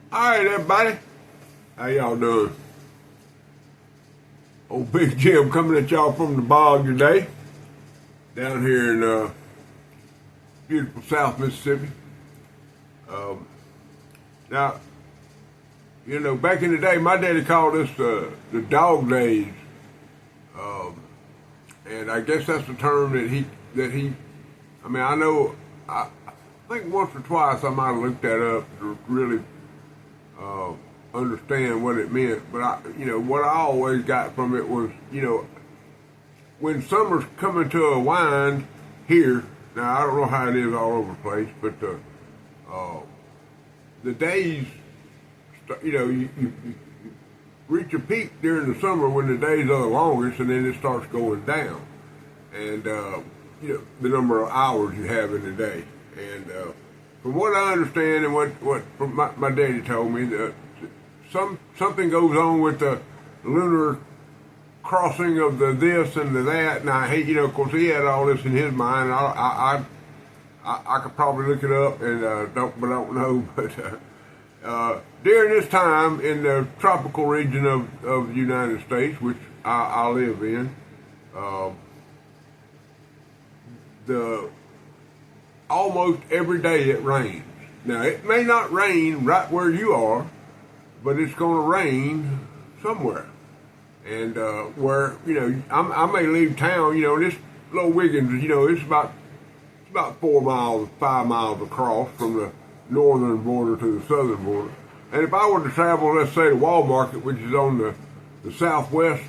All right, everybody. How y'all doing? Old Big Jim coming at y'all from the bog today, down here in beautiful South Mississippi. Now, back in the day, my daddy called us the dog days, and I guess that's the term that he. I mean, I think once or twice I might have looked that up to really understand what it meant, but what I always got from it was, when summer's coming to a wind here. Now I don't know how it is all over the place, but the days, you reach a peak during the summer when the days are the longest, and then it starts going down, and the number of hours you have in the day, and from what I understand and what my daddy told me, something goes on with the lunar crossing of the this and the that, and I hate, of course he had all this in his mind. I could probably look it up and don't know, but during this time in the tropical region of the United States, which I live in, almost every day it rains. Now it may not rain right where you are, but it's going to rain somewhere. And where I may leave town. This little Wiggins, it's about 4 miles, 5 miles across from the northern border to the southern border. And if I were to travel, let's say, to Walmart, which is on the southwest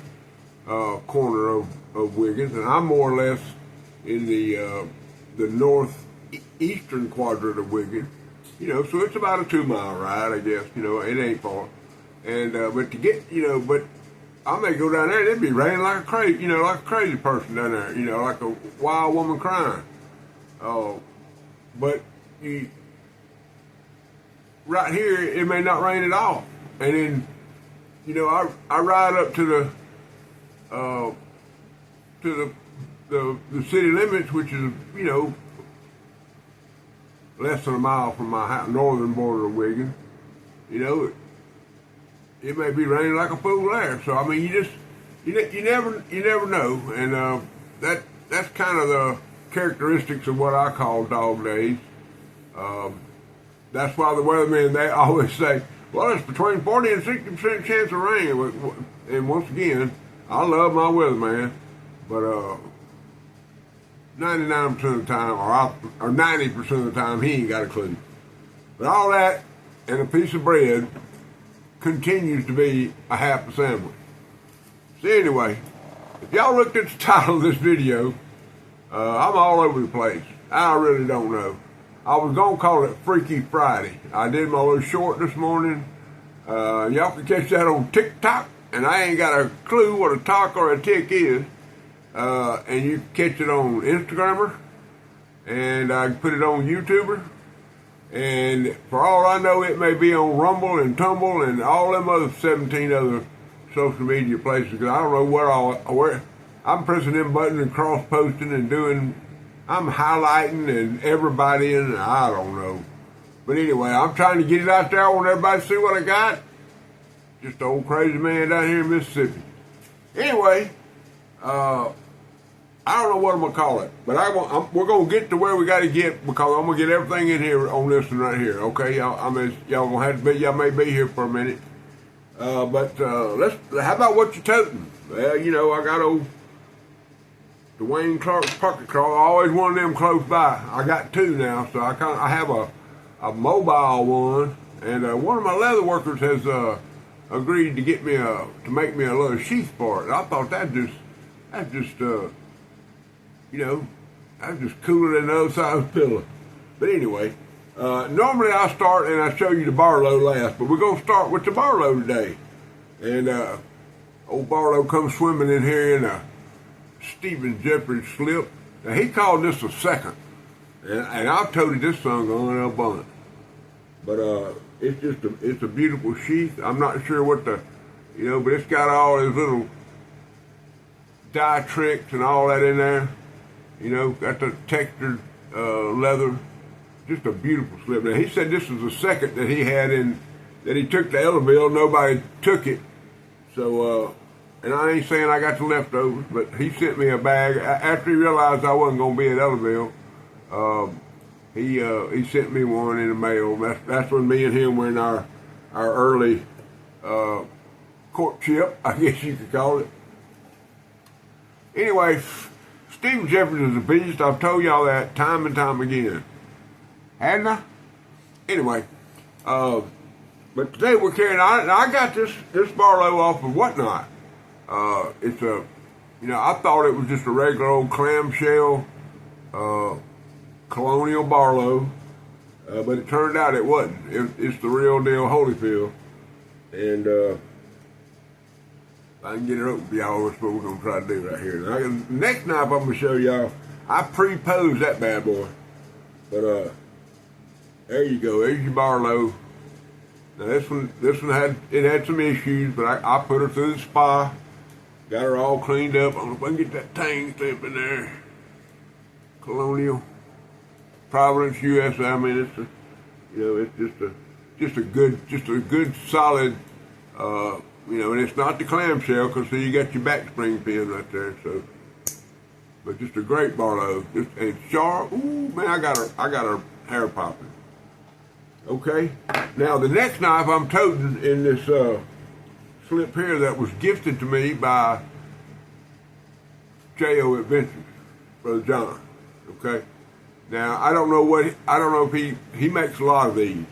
corner of Wiggins, and I'm more or less in the northeastern quadrant of Wiggins, so it's about a 2-mile ride, I guess. It ain't far. And but to get, but I may go down there, it'd be raining like a crazy person down there, like a wild woman crying. But right here, it may not rain at all. And then, I ride up to the city limits, which is, less than a mile from my house, northern border of Wiggins. It may be raining like a fool there. So I mean, you never know, and that's kind of the characteristics of what I call dog days. That's why the weathermen, they always say, well, it's between 40 and 60% chance of rain. And once again, I love my weatherman, but 99% of the time, or 90% of the time, he ain't got a clue. But all that and a piece of bread continues to be a half a sandwich. So anyway, if y'all looked at the title of this video, I'm all over the place. I really don't know. I was going to call it Freaky Friday. I did my little short this morning. Y'all can catch that on TikTok, and I ain't got a clue what a talk or a tick is. And you can catch it on Instagrammer, and I can put it on YouTuber, and for all I know, it may be on Rumble and Tumble and all them other 17 other social media places, because I don't know where I'm pressing them buttons and cross-posting and I'm highlighting and everybody, and I don't know. But anyway, I'm trying to get it out there. I want everybody to see what I got. Just an old crazy man down here in Mississippi. Anyway, I don't know what I'm going to call it, but we're going to get to where we got to get, because I'm going to get everything in here on this one right here, okay? Y'all going to have to be, y'all may be here for a minute. But how about what you're toting? Well, I got old Dwayne Clark's pocket crawl. I always wanted them close by. I got 2 now, so I have a mobile one, and one of my leather workers has agreed to get me to make me a little sheath for it. I thought that's just that's just cooler than the other side of the pillow. But anyway, normally I start and I show you the Barlow last, but we're going to start with the Barlow today. And old Barlow comes swimming in here in a Stephen Jeffries slip. Now, he called this a second, and I've toted this son on a bunch. But it's a beautiful sheath. I'm not sure what but it's got all his little dye tricks and all that in there. Got the textured leather. Just a beautiful slip. Now, he said this was the second that he had in that he took the Ellerville. Nobody took it. So, and I ain't saying I got the leftovers, but he sent me a bag after he realized I wasn't going to be at Ellerville. He sent me one in the mail. That's when me and him were in our early courtship, I guess you could call it. Anyway, Stephen Jefferson is a beast. I've told y'all that time and time again. Hadn't I? Anyway, but today we're carrying on. I got this Barlow off of Whatnot. It's a, I thought it was just a regular old clamshell Colonial Barlow, but it turned out it wasn't. It's the real deal Holyfield. And I can get it open for y'all. That's what we're going to try to do right here. Now, next knife I'm going to show y'all, I pre-posed that bad boy. But there you go. There's your Barlow. Now this one had some issues, but I put her through the spa, got her all cleaned up. I don't know if I can get that tang stamp in there. Colonial, Providence, USA. I mean, it's just a good solid. And it's not the clamshell, because see, you got your back spring pin right there. So, but just a great Barlow, and sharp. Ooh man, I got her hair popping. Okay, now the next knife I'm toting in this slip here that was gifted to me by J.O. Adventures, Brother John. Okay, now I don't know if he makes a lot of these.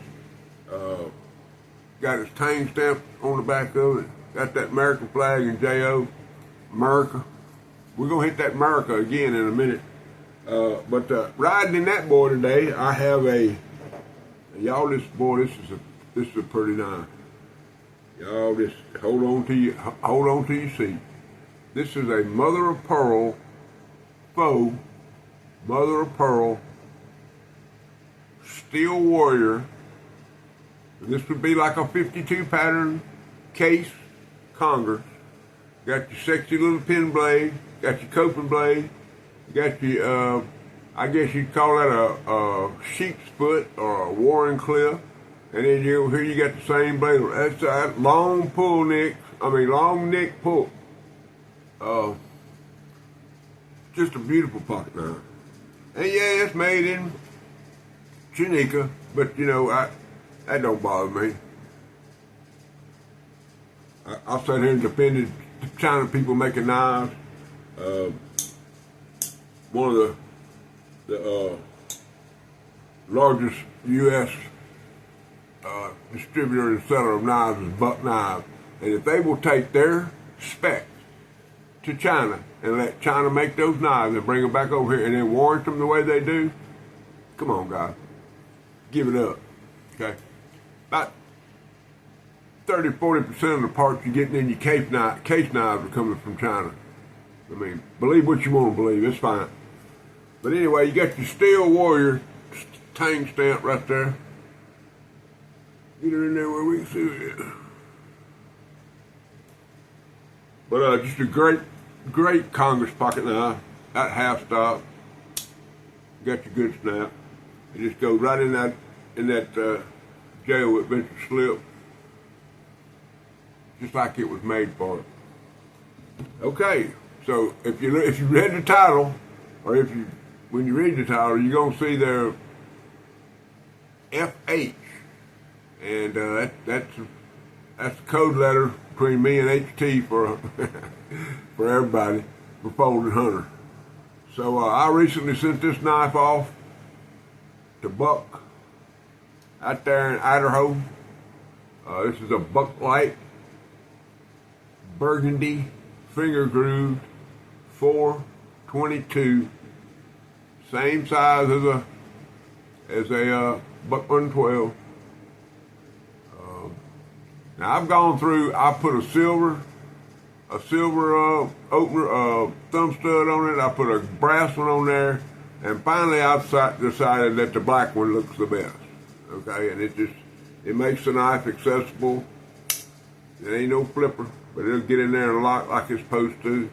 Got his tang stamp on the back of it. Got that American flag and J.O. America. We're gonna hit that America again in a minute. But riding in that boy today, I have y'all. This is a pretty knife. Y'all just hold on to your seat. This is a mother of pearl faux mother of pearl Steel Warrior. This would be like a 52 pattern case Congress. Got your sexy little pin blade, got your coping blade, got your, I guess you'd call that a sheep's foot or a Warrenclyffe. And then here you got the same blade. That's that long neck pull. Just a beautiful pocket knife. And yeah, it's made in Chineka, but that don't bother me. I'll sit here and defend the China people making knives. One of the largest U.S. Distributor and seller of knives is Buck Knives. And if they will take their specs to China and let China make those knives and bring them back over here and then warrant them the way they do, come on, guys. Give it up. Okay? About 30-40% of the parts you're getting in your case knives are coming from China. I mean, believe what you want to believe, it's fine. But anyway, you got your Steel Warrior tang stamp right there. Get her in there where we can see it. But just a great Congress pocket knife. That half stop. Got your good snap. It just goes right in that J.O. Adventure slip, just like it was made for it. Okay, so if you read the title, or when you read the title, you're gonna see there FH, and that's the code letter between me and HT for for everybody for Folding Hunter. So I recently sent this knife off to Buck out there in Idaho. This is a Buck Light burgundy finger grooved 422, same size as a Buck 112. Now I've gone through. I put a silver opener, thumb stud on it. I put a brass one on there, and finally I've decided that the black one looks the best. Okay, and it makes the knife accessible. It ain't no flipper, but it'll get in there and lock like it's supposed to.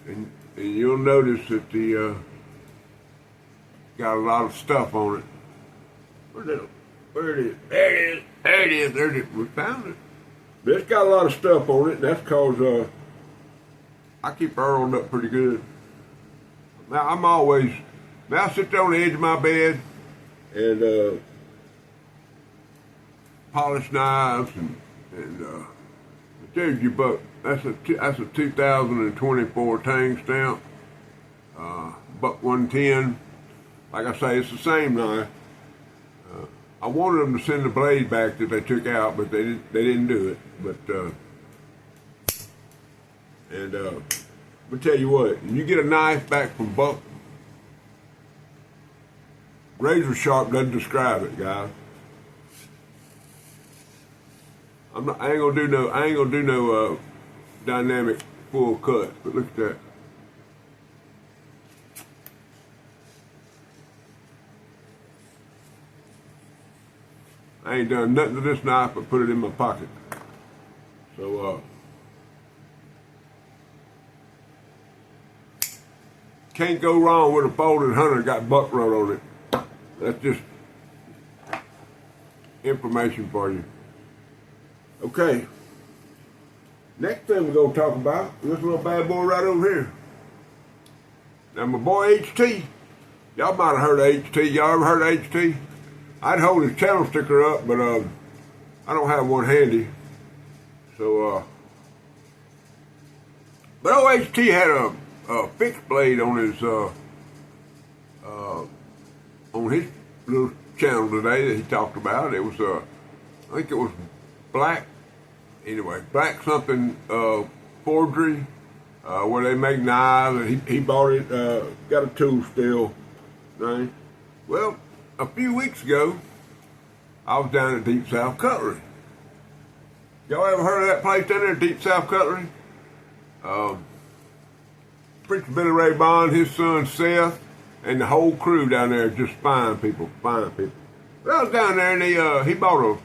And you'll notice that the got a lot of stuff on it. Where'd that Where it is? There it is. There it is. There it is. We found it. But it's got a lot of stuff on it, and that's because I keep her oiled up pretty good. Now, I sit there on the edge of my bed and polish knives and there's your buck. That's a 2024 Tang stamp, buck 110. Like I say, it's the same knife. I wanted them to send the blade back that they took out, but they didn't do it. But I'll tell you what, when you get a knife back from Buck, razor sharp doesn't describe it, guys. I ain't gonna do no dynamic full cut, but look at that. I ain't done nothing to this knife but put it in my pocket. So can't go wrong with a folded hunter got buck run on it. That's just information for you. Okay. Next thing we're gonna talk about is this little bad boy right over here. Now my boy HT, y'all might have heard of HT. Y'all ever heard of HT? I'd hold his channel sticker up, but I don't have one handy. So but old HT had a fixed blade on his little channel today that he talked about. It was I think it was black something forgery where they make knives, and he bought it, got a tool still, right? Well, a few weeks ago I was down at Deep South Cutlery. Y'all ever heard of that place down there, Deep South Cutlery? Preacher Billy Ray Bond, his son Seth, and the whole crew down there, just fine people. But I was down there, and he bought a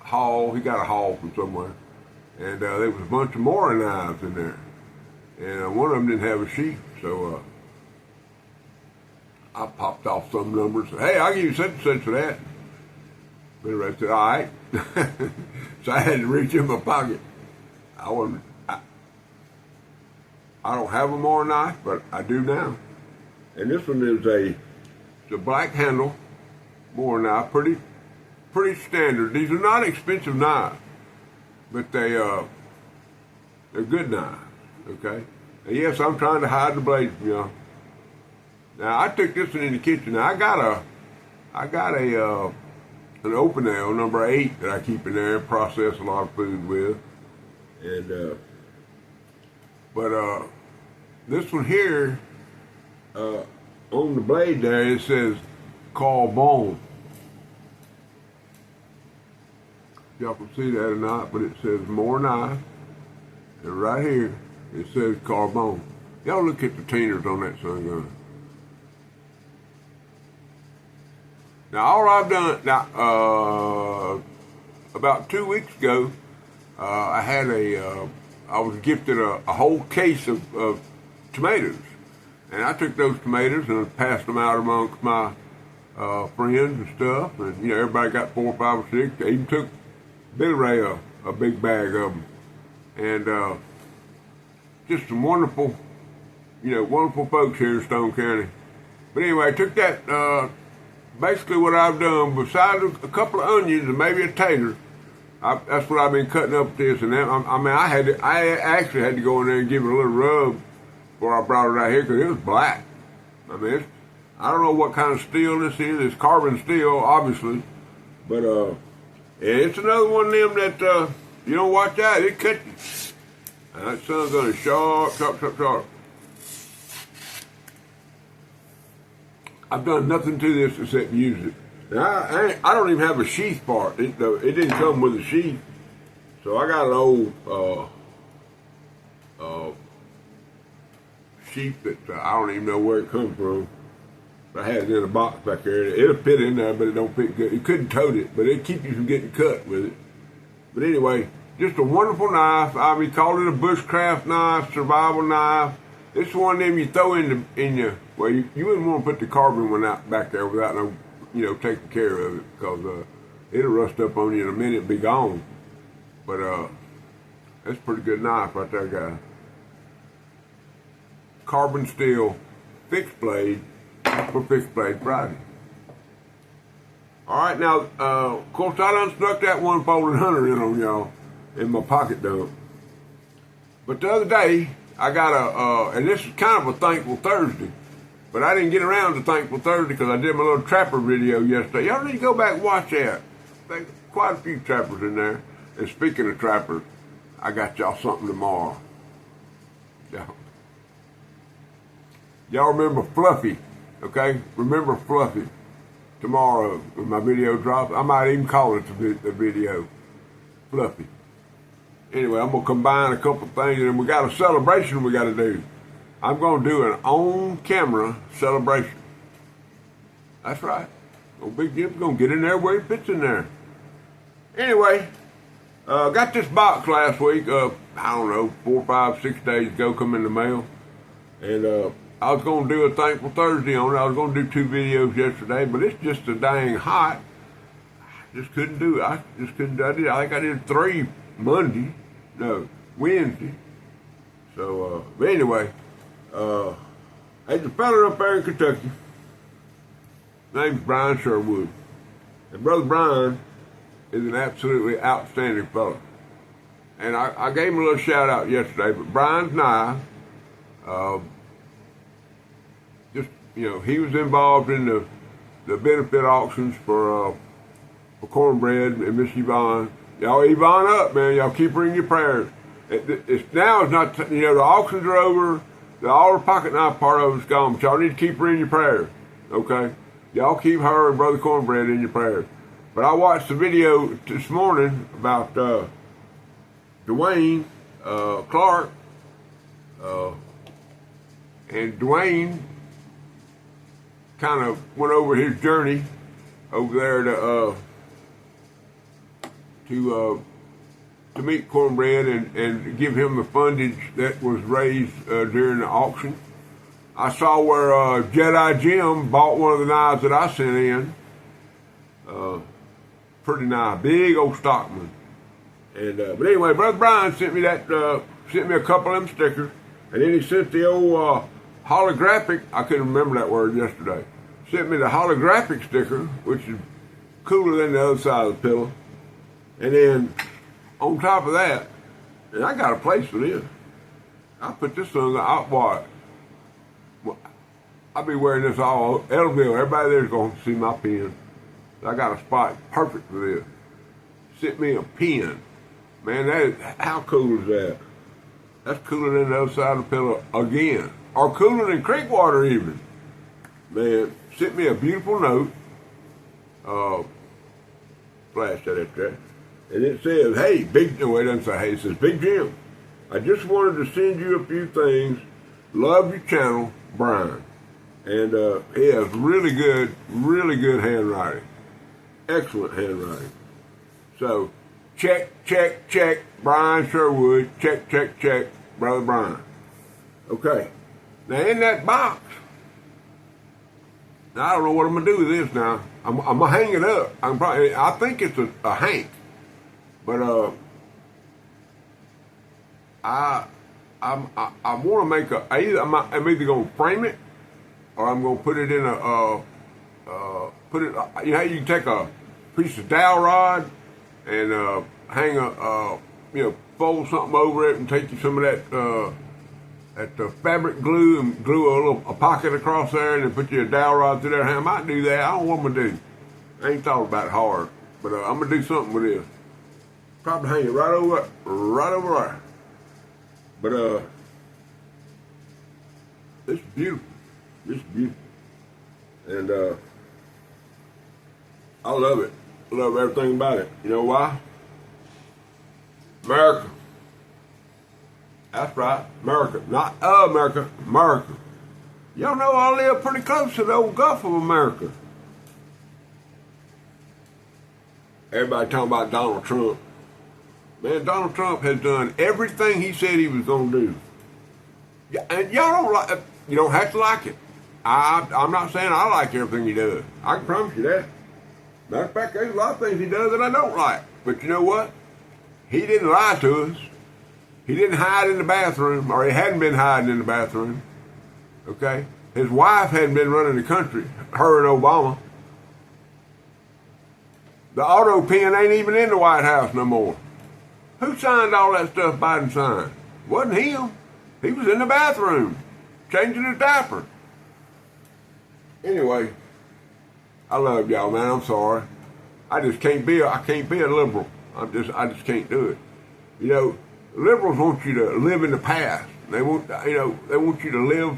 haul. He got a haul from somewhere, and there was a bunch of Mora knives in there, and one of them didn't have a sheath, so I popped off some numbers. Said, hey, I'll give you such and such for that. Billy Ray said, all right. So I had to reach in my pocket. I don't have a Mora knife, but I do now. And this one is it's a black handle Mora knife, pretty standard. These are not expensive knives, but they're good knives. Okay. And yes, I'm trying to hide the blade from y'all. Now I took this one in the kitchen. Now I got an Opinel number 8 that I keep in there and process a lot of food with, and but this one here on the blade there it says Carbone. Y'all can see that or not, but it says Mora knife, and right here it says Carbone. Y'all look at the tinners on that sun gun. Now all I've done now, about 2 weeks ago, I was gifted a whole case of tomatoes, and I took those tomatoes and passed them out amongst my friends and stuff, and everybody got 4, 5, or 6. I even took Billy Ray a big bag of them, and just some wonderful, wonderful folks here in Stone County. But anyway, I took that. Basically, what I've done, besides a couple of onions and maybe a tater, that's what I've been cutting up with this. And that, I actually had to go in there and give it a little rub before I brought it out here because it was black. I don't know what kind of steel this is. It's carbon steel, obviously, but it's another one of them that you don't watch out, it cuts you. That sun's gonna sharp. I've done nothing to this except use it. Now, I don't even have a sheath part. It didn't come with a sheath. So I got an old sheath that I don't even know where it comes from. But I had it in a box back there. It'll fit in there, but it don't fit good. It couldn't tote it, but it'll keep you from getting cut with it. But anyway, just a wonderful knife. We call it a bushcraft knife, survival knife. This is one of them you throw in your. Well, you wouldn't want to put the carbon one out back there without taking care of it, because it'll rust up on you in a minute and be gone. But that's a pretty good knife right there, guys. Carbon steel fixed blade for Fixed Blade Friday. All right, now, of course, I done stuck that one folded hunter in on y'all in my pocket dump. But the other day, I got and this is kind of a Thankful Thursday, but I didn't get around to Thankful Thursday because I did my little trapper video yesterday. Y'all need to go back and watch that. There's quite a few trappers in there. And speaking of trappers, I got y'all something tomorrow. Y'all remember Fluffy, okay? Remember Fluffy. Tomorrow, when my video drops, I might even call it the video. Fluffy. Anyway, I'm going to combine a couple things, and we got a celebration we got to do. I'm going to do an on-camera celebration. That's right. Old Big Jim's going to get in there where he fits in there. Anyway, got this box last week, I don't know, 4, 5, 6 days ago, come in the mail. And I was going to do a Thankful Thursday on it. I was going to do 2 videos yesterday, but it's just a dang hot. I just couldn't do it. I think I did 3 Wednesday. So, but anyway, there's a fella up there in Kentucky. His name's Brian Sherwood. And Brother Brian is an absolutely outstanding fella. And I gave him a little shout out yesterday, but Brian's knife, just, you know, he was involved in the benefit auctions for cornbread and Miss Yvonne. Y'all Yvonne up, man. Y'all keep her in your prayers. Now it's not, you know, the auctions are over. All the pocket knife part of it's gone, but y'all need to keep her in your prayers, okay? Y'all keep her and Brother Cornbread in your prayers. But I watched the video this morning about Dwayne Clark, and Dwayne kind of went over his journey over there to meet Cornbread and give him the fundage that was raised during the auction. I saw where Jedi Jim bought one of the knives that I sent in. Pretty nice, big old Stockman. And but anyway, Brother Brian sent me a couple of them stickers, and then he sent the old holographic. I couldn't remember that word yesterday. Sent me the holographic sticker, which is cooler than the other side of the pillow. And then on top of that, and I got a place for this. I put this on the outboard. I'll be wearing this all Elville. Everybody there's going to see my pen. I got a spot perfect for this. Sent me a pen. Man, how cool is that? That's cooler than the other side of the pillow again. Or cooler than creek water even. Man, sent me a beautiful note. Flash that at that. And it says, hey, no, it doesn't say hey, it says, Big Jim, I just wanted to send you a few things. Love your channel, Brian. And he has really good handwriting. Excellent handwriting. So, check, Brian Sherwood, check, Brother Brian. Okay. Now, in that box, now, I don't know what I'm going to do with this now. I'm going to hang it up. I think it's a hank. But I want to make I'm either going to frame it or I'm going to put it in you know how you can take a piece of dowel rod and hang fold something over it and take you some of that fabric glue and glue a pocket across there and then put you a dowel rod through there. I might do that. I don't know what I'm going to do. I ain't thought about it hard, but I'm going to do something with this. Probably hang it right over there. But it's beautiful. It's beautiful. And I love it. I love everything about it. You know why? America. That's right. America. Not America. America. Y'all know I live pretty close to the old Gulf of America. Everybody talking about Donald Trump. Man, Donald Trump has done everything he said he was going to do. And y'all don't like. You don't have to like it. I'm not saying I like everything he does. I can promise you that. Matter of fact, there's a lot of things he does that I don't like. But you know what? He didn't lie to us. He didn't hide in the bathroom, or he hadn't been hiding in the bathroom. Okay? His wife hadn't been running the country, her and Obama. The auto pen ain't even in the White House no more. Who signed all that stuff Biden signed? Wasn't him. He was in the bathroom, changing his diaper. Anyway, I love y'all, man. I'm sorry. I can't be a liberal. I just can't do it. You know, liberals want you to live in the past. They want you to live.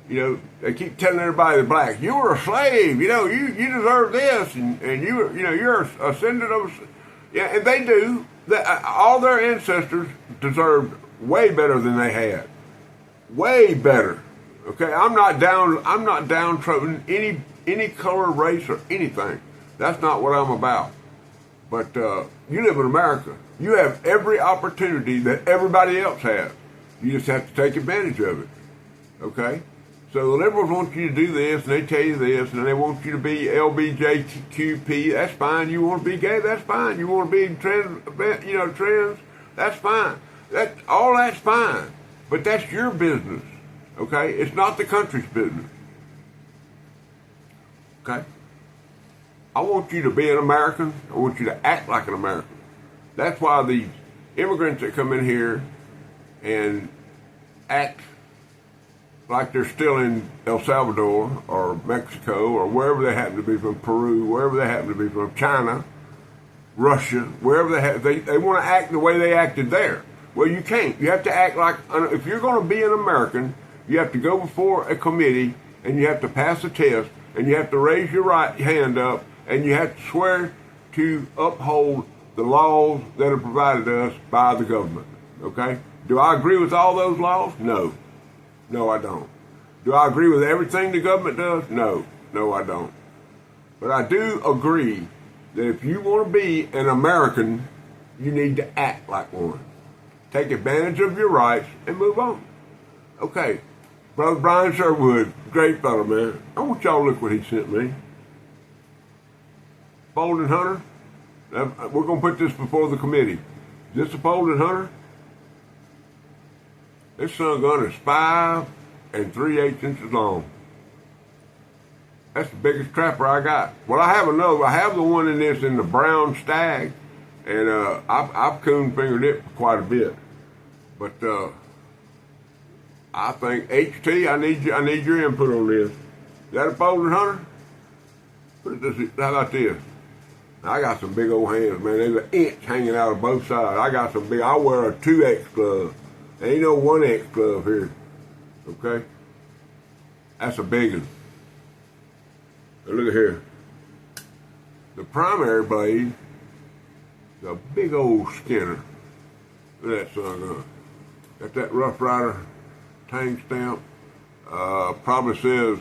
You know, they keep telling everybody they're black. You were a slave. You know, you deserve this, and you're a descendant of. Yeah, and they do. All their ancestors deserved way better than they had. Way better. Okay, I'm not downtrodden any color, race, or anything. That's not what I'm about. But you live in America. You have every opportunity that everybody else has. You just have to take advantage of it. Okay? So the liberals want you to do this, and they tell you this, and they want you to be LBJQP. That's fine. You want to be gay? That's fine. You want to be trans? That's fine. All that's fine. But that's your business. Okay? It's not the country's business. Okay? I want you to be an American. I want you to act like an American. That's why the immigrants that come in here and act like they're still in El Salvador or Mexico or wherever they happen to be from, Peru, wherever they happen to be from, China, Russia, wherever they want to act the way they acted there. Well, you can't. You have to act like, if you're going to be an American, you have to go before a committee and you have to pass a test and you have to raise your right hand up and you have to swear to uphold the laws that are provided to us by the government. Okay? Do I agree with all those laws? No. No, I don't. Do I agree with everything the government does? No. No, I don't. But I do agree that if you want to be an American, you need to act like one. Take advantage of your rights and move on. Okay. Brother Brian Sherwood, great fellow, man. I want y'all to look what he sent me. Folding Hunter. We're going to put this before the committee. Is this a folding Hunter? This sun gun is 5 3/8 inches long. That's the biggest trapper I got. Well, I have another. I have the one in this in the brown stag, and I've coon fingered it for quite a bit. But I think HT, I need your input on this. Is that a folding Hunter? How about this? I got some big old hands, man. There's an inch hanging out of both sides. I got some big. I wear a 2X glove. There ain't no 1X glove here. Okay? That's a big one. Now look at here. The primary blade is a big old Skinner. Look at that son gun. Got that Rough Rider tang stamp. Probably says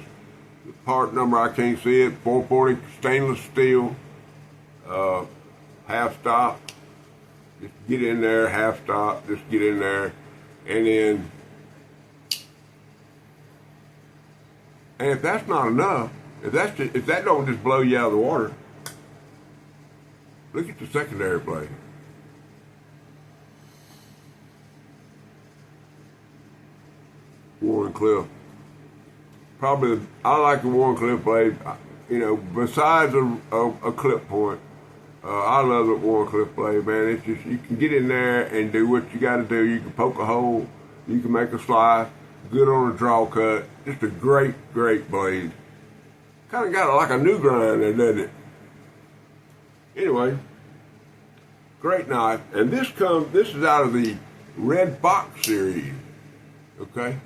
the part number, I can't see it. 440 stainless steel. Half stop. Just get in there, half stop. Just get in there. And then, and if that's not enough, if that don't just blow you out of the water, look at the secondary blade. Wharncliffe. Probably, I like the Wharncliffe blade. You know, besides a clip point, I love the Wharncliffe blade, man. It's just, you can get in there and do what you got to do. You can poke a hole. You can make a slice. Good on a draw cut. Just a great, great blade. Kind of got like a new grind there, doesn't it? Anyway, great knife. And this is out of the Red Fox series. Okay?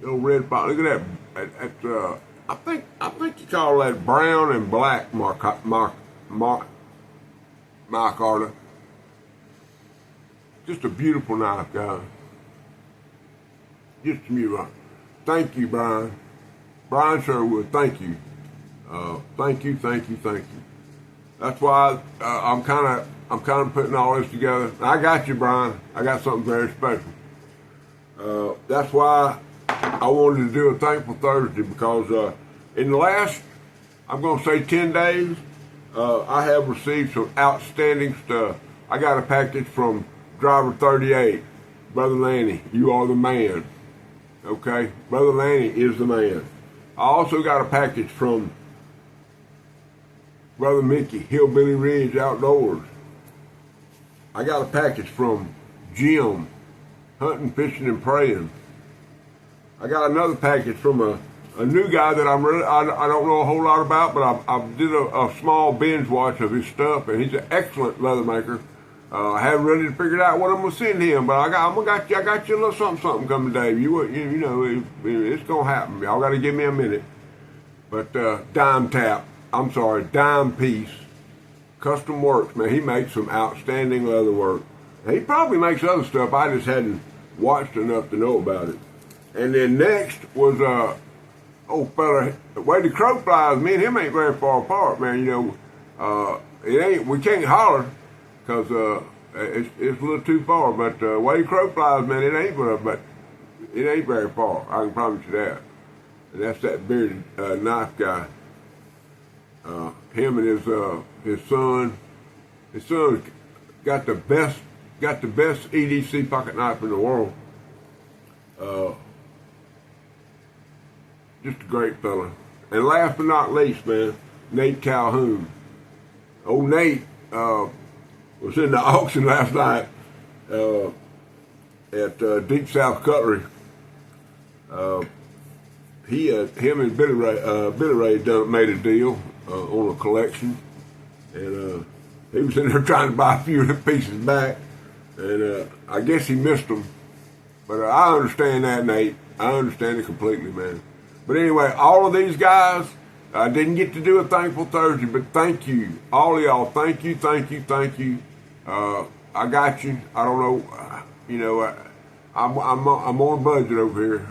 The old Red Fox. Look at that. I think you call that brown and black micarta. Just a beautiful knife, guys. Just beautiful. Thank you, Brian. Brian Sherwood, thank you. Thank you. That's why I'm kind of putting all this together. I got you, Brian. I got something very special. That's why I wanted to do a Thankful Thursday, because in the last, I'm going to say 10 days, I have received some outstanding stuff. I got a package from Driver 38. Brother Lanny, you are the man. Okay? Brother Lanny is the man. I also got a package from Brother Mickey, Hillbilly Ridge Outdoors. I got a package from Jim, Hunting, Fishing, and Praying. I got another package from a new guy that I don't know a whole lot about, but I did a small binge watch of his stuff, and he's an excellent leather maker. I haven't really figured out what I'm gonna send him, but I got you a little something coming, Dave. You know it's gonna happen. Y'all got to give me a minute. But Dime Piece, Custom Works, man. He makes some outstanding leather work. He probably makes other stuff. I just hadn't watched enough to know about it. And then next was old fella, the way the crow flies. Me and him ain't very far apart, man. You know, we can't holler because it's a little too far. But the way the crow flies, man, it ain't very far. I can promise you that. And that's that bearded knife guy. Him and his son. His son got the best EDC pocket knife in the world. Just a great fella. And last but not least, man, Nate Calhoun. Old Nate was in the auction last night at Deep South Cutlery. Him and Billy Ray made a deal on a collection, and he was in there trying to buy a few of the pieces back, and I guess he missed them. But I understand that, Nate. I understand it completely, man. But anyway, all of these guys, I didn't get to do a Thankful Thursday, but thank you. All of y'all, thank you. I got you. I don't know, you know, I'm on a budget over here.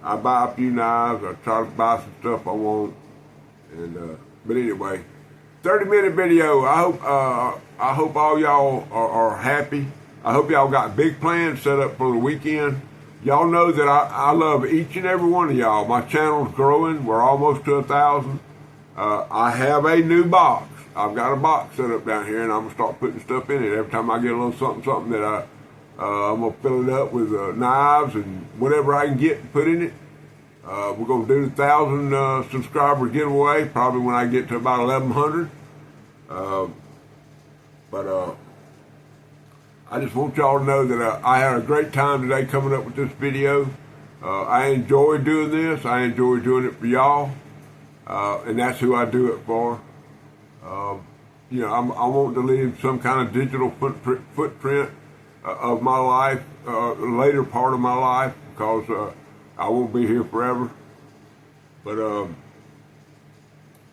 I buy a few knives. I try to buy some stuff I want. And but anyway, 30-minute video. I hope all y'all are happy. I hope y'all got big plans set up for the weekend. Y'all know that I love each and every one of y'all. My channel's growing. We're almost to 1,000. I have a new box. I've got a box set up down here, and I'm going to start putting stuff in it. Every time I get a little something that I'm going to fill it up with knives and whatever I can get and put in it. We're going to do the 1,000 subscriber giveaway probably when I get to about 1,100. But I just want y'all to know that I had a great time today coming up with this video. I enjoy doing this. I enjoy doing it for y'all. And that's who I do it for. You know, I want to leave some kind of digital footprint of my life, the later part of my life, because I won't be here forever. But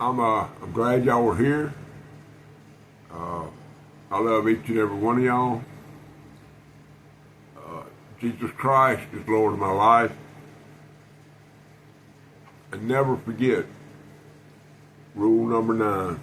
I'm glad y'all were here. I love each and every one of y'all. Jesus Christ is Lord of my life. And never forget rule number 9.